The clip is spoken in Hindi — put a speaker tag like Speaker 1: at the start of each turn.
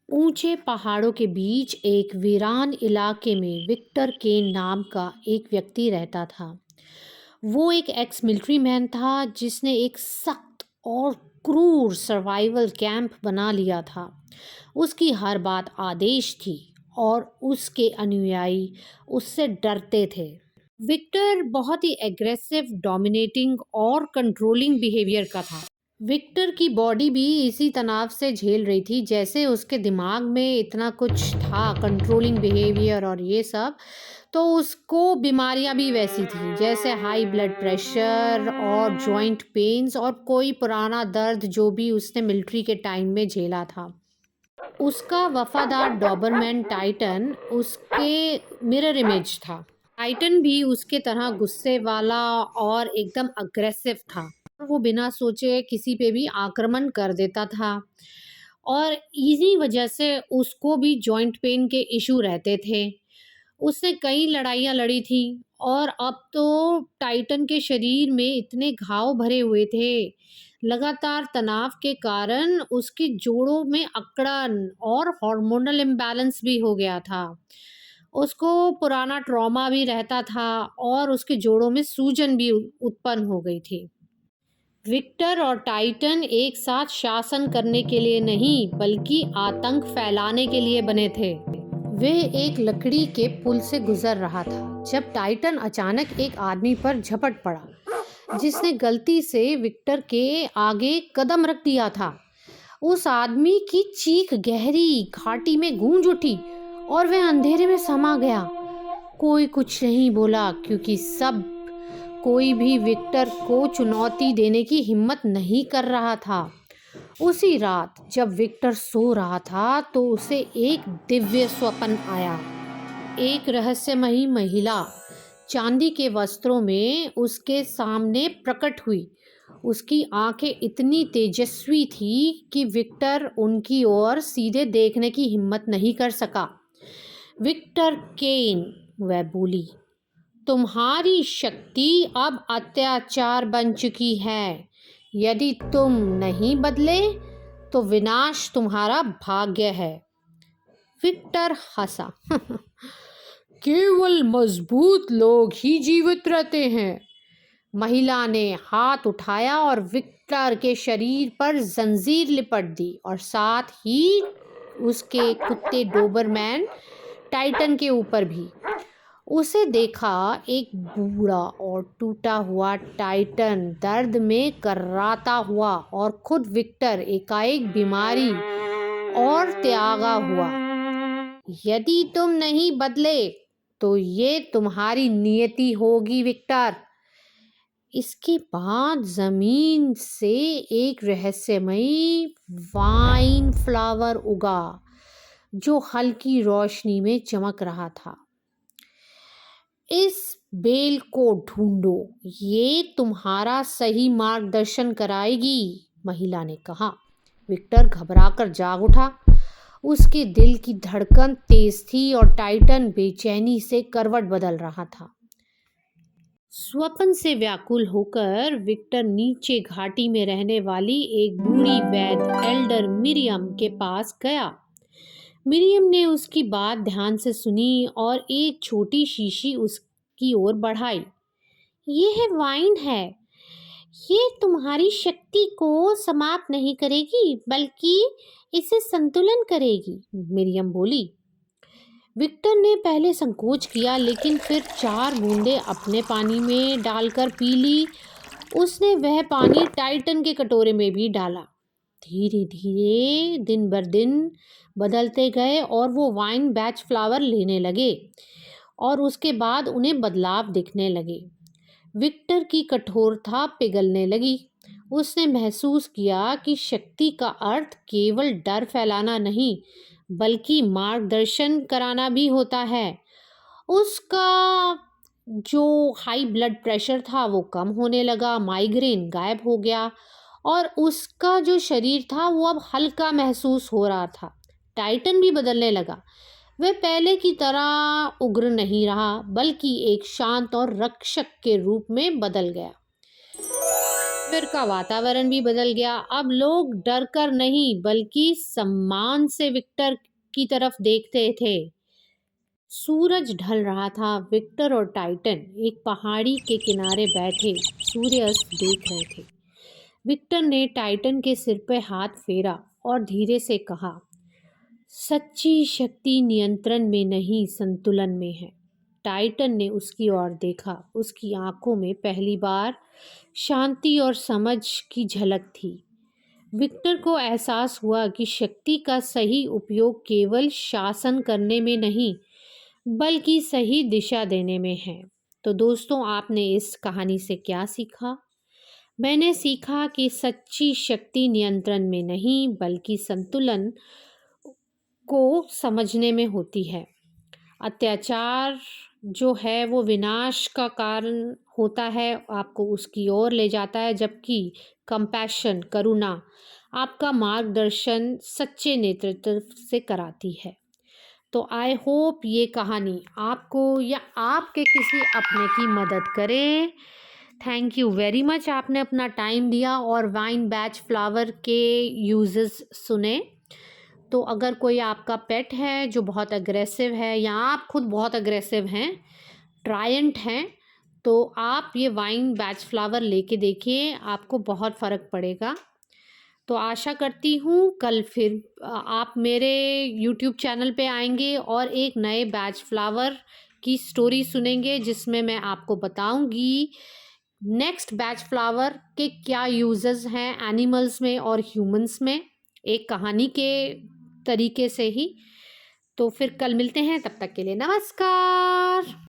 Speaker 1: ऊंचे पहाड़ों के बीच एक वीरान इलाके में विक्टर केन नाम का एक व्यक्ति रहता था। वो एक एक्स मिलिट्री मैन था जिसने एक सख्त और क्रूर सर्वाइवल कैंप बना लिया था। उसकी हर बात आदेश थी और उसके अनुयायी उससे डरते थे। विक्टर बहुत ही एग्रेसिव, डोमिनेटिंग और कंट्रोलिंग बिहेवियर का था। विक्टर की बॉडी भी इसी तनाव से झेल रही थी, जैसे उसके दिमाग में इतना कुछ था, कंट्रोलिंग बिहेवियर और ये सब। तो उसको बीमारियां भी वैसी थी, जैसे हाई ब्लड प्रेशर और जॉइंट पेन्स और कोई पुराना दर्द जो भी उसने मिलिट्री के टाइम में झेला था। उसका वफादार डॉबरमैन टाइटन उसके मिरर इमेज था। टाइटन भी उसके तरह गुस्से वाला और एकदम अग्रेसिव था। वो बिना सोचे किसी पे भी आक्रमण कर देता था और इसी वजह से उसको भी जॉइंट पेन के इशू रहते थे। उसने कई लड़ाइयाँ लड़ी थी और अब तो टाइटन के शरीर में इतने घाव भरे हुए थे। लगातार तनाव के कारण उसके जोड़ों में अकड़न और हार्मोनल इम्बैलेंस भी हो गया था। उसको पुराना ट्रॉमा भी रहता था और उसके जोड़ों में सूजन भी उत्पन्न हो गई थी। विक्टर और टाइटन एक साथ शासन करने के लिए नहीं, बल्कि आतंक फैलाने के लिए बने थे। वे एक लकड़ी के पुल से गुजर रहा था जब टाइटन अचानक एक आदमी पर झपट पड़ा, जिसने गलती से विक्टर के आगे कदम रख दिया था। उस आदमी की चीख गहरी घाटी में गूंज उठी और वह अंधेरे में समा गया। कोई कुछ नहीं बोला क्योंकि सब कोई भी विक्टर को चुनौती देने की हिम्मत नहीं कर रहा था। उसी रात जब विक्टर सो रहा था तो उसे एक दिव्य स्वप्न आया। एक रहस्यमयी महिला चांदी के वस्त्रों में उसके सामने प्रकट हुई। उसकी आंखें इतनी तेजस्वी थी कि विक्टर उनकी ओर सीधे देखने की हिम्मत नहीं कर सका। विक्टर केन, वह बोली, तुम्हारी शक्ति अब अत्याचार बन चुकी है। यदि तुम नहीं बदले तो विनाश तुम्हारा भाग्य है। विक्टर हंसा। केवल मजबूत लोग ही जीवित रहते हैं। महिला ने हाथ उठाया और विक्टर के शरीर पर जंजीर लिपट दी और साथ ही उसके कुत्ते डोबरमैन टाइटन के ऊपर भी। उसे देखा एक बूढ़ा और टूटा हुआ टाइटन दर्द में कर्राता हुआ और खुद विक्टर एकाएक बीमारी और त्यागा हुआ। यदि तुम नहीं बदले तो ये तुम्हारी नियति होगी विक्टर। इसके बाद जमीन से एक रहस्यमयी वाइन फ्लावर उगा जो हल्की रोशनी में चमक रहा था। इस बेल को ढूंढो, ये तुम्हारा सही मार्गदर्शन कराएगी, महिला ने कहा। विक्टर घबराकर जाग उठा। उसके दिल की धड़कन तेज थी और टाइटन बेचैनी से करवट बदल रहा था। स्वप्न से व्याकुल होकर विक्टर नीचे घाटी में रहने वाली एक बूढ़ी वैद्य एल्डर मिरियम के पास गया। मिरियम ने उसकी बात ध्यान से सुनी और एक छोटी शीशी उसकी ओर बढ़ाई। ये है वाइन है। ये तुम्हारी शक्ति को समाप्त नहीं करेगी, बल्कि इसे संतुलन करेगी, मिरियम बोली। विक्टर ने पहले संकोच किया, लेकिन फिर 4 बूंदें अपने पानी में डालकर पी ली। उसने वह पानी टाइटन के कटोरे में भी डाला। धीरे धीरे दिन बर दिन बदलते गए और वो वाइन बैच फ्लावर लेने लगे और उसके बाद उन्हें बदलाव दिखने लगे। विक्टर की कठोरता पिघलने लगी। उसने महसूस किया कि शक्ति का अर्थ केवल डर फैलाना नहीं, बल्कि मार्गदर्शन कराना भी होता है। उसका जो हाई ब्लड प्रेशर था वो कम होने लगा, माइग्रेन गायब हो गया और उसका जो शरीर था वो अब हल्का महसूस हो रहा था। टाइटन भी बदलने लगा। वह पहले की तरह उग्र नहीं रहा, बल्कि एक शांत और रक्षक के रूप में बदल गया। फिर का वातावरण भी बदल गया। अब लोग डर कर नहीं बल्कि सम्मान से विक्टर की तरफ देखते थे। सूरज ढल रहा था। विक्टर और टाइटन एक पहाड़ी के किनारे बैठे सूर्यास्त देख रहे थे। विक्टर ने टाइटन के सिर पर हाथ फेरा और धीरे से कहा, सच्ची शक्ति नियंत्रण में नहीं, संतुलन में है। टाइटन ने उसकी ओर देखा। उसकी आंखों में पहली बार शांति और समझ की झलक थी। विक्टर को एहसास हुआ कि शक्ति का सही उपयोग केवल शासन करने में नहीं, बल्कि सही दिशा देने में है। तो दोस्तों, आपने इस कहानी से क्या सीखा? मैंने सीखा कि सच्ची शक्ति नियंत्रण में नहीं, बल्कि संतुलन को समझने में होती है। अत्याचार जो है वो विनाश का कारण होता है, आपको उसकी ओर ले जाता है, जबकि कंपैशन, करुणा, आपका मार्गदर्शन सच्चे नेतृत्व से कराती है। तो आई होप ये कहानी आपको या आपके किसी अपने की मदद करे। थैंक यू वेरी मच, आपने अपना टाइम दिया और वाइन बैच फ्लावर के यूजेस सुने। तो अगर कोई आपका पेट है जो बहुत अग्रेसिव है या आप खुद बहुत अग्रेसिव हैं, ट्रायंट हैं, तो आप ये वाइन बैच फ्लावर लेके देखिए, आपको बहुत फ़र्क पड़ेगा। तो आशा करती हूँ कल फिर आप मेरे यूट्यूब चैनल पे आएंगे और एक नए बैच फ्लावर की स्टोरी सुनेंगे, जिसमें मैं आपको बताऊंगी नेक्स्ट बैच फ्लावर के क्या यूजेस हैं एनिमल्स में और ह्यूमंस में, एक कहानी के तरीके से ही। तो फिर कल मिलते हैं, तब तक के लिए नमस्कार।